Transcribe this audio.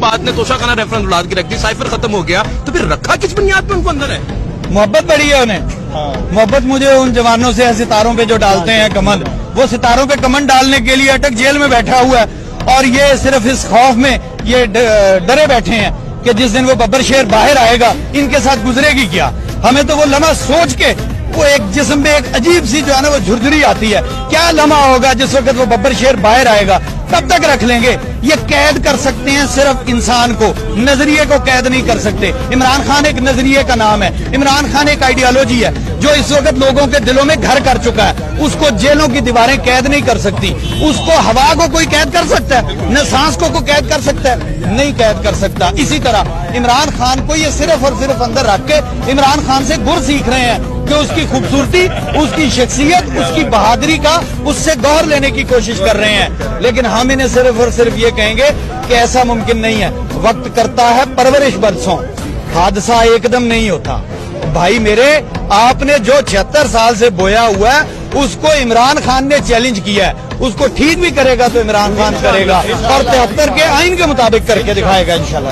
بعد نے توشہ خانہ ریفرنس اڑا کے رکھ دی, سائفر ختم ہو گیا, تو پھر رکھا کس بنیاد پہ ان کو اندر ہے؟ محبت بڑی ہے انہیں, محبت مجھے ان جوانوں سے ہے ستاروں پہ جو ڈالتے ہیں کمند, وہ ستاروں پہ کمند ڈالنے کے لیے اٹک جیل میں بیٹھا ہوا ہے, اور یہ صرف اس خوف میں یہ ڈرے بیٹھے ہیں کہ جس دن وہ ببر شیر باہر آئے گا ان کے ساتھ گزرے گی کیا. ہمیں تو وہ لمحہ سوچ کے وہ ایک جسم میں ایک عجیب سی جو ہے نا وہ جھرجھری آتی ہے, کیا لمحہ ہوگا جس وقت وہ ببر شیر باہر آئے گا, کب تک رکھ لیں گے؟ یہ قید کر سکتے ہیں صرف انسان کو, نظریے کو قید نہیں کر سکتے. عمران خان ایک نظریے کا نام ہے, عمران خان ایک آئیڈیالوجی ہے جو اس وقت لوگوں کے دلوں میں گھر کر چکا ہے. اس کو جیلوں کی دیواریں قید نہیں کر سکتی, اس کو ہوا کو کوئی قید کر سکتا ہے؟ نہ سانس کو کوئی قید کر سکتا ہے, نہیں قید کر سکتا. اسی طرح عمران خان کو یہ صرف اور صرف اندر رکھ کے عمران خان سے گر سیکھ رہے ہیں کہ اس کی خوبصورتی, اس کی شخصیت, اس کی بہادری کا اس سے گور لینے کی کوشش کر رہے ہیں. لیکن ہم انہیں صرف اور صرف یہ کہیں گے کہ ایسا ممکن نہیں ہے. وقت کرتا ہے پرورش برسوں, حادثہ ایک دم نہیں ہوتا. بھائی میرے, آپ نے جو 76 سال سے بویا ہوا ہے اس کو عمران خان نے چیلنج کیا ہے, اس کو ٹھیک بھی کرے گا تو عمران خان کرے گا, اور 73 کے آئین کے مطابق کر کے دکھائے گا انشاءاللہ.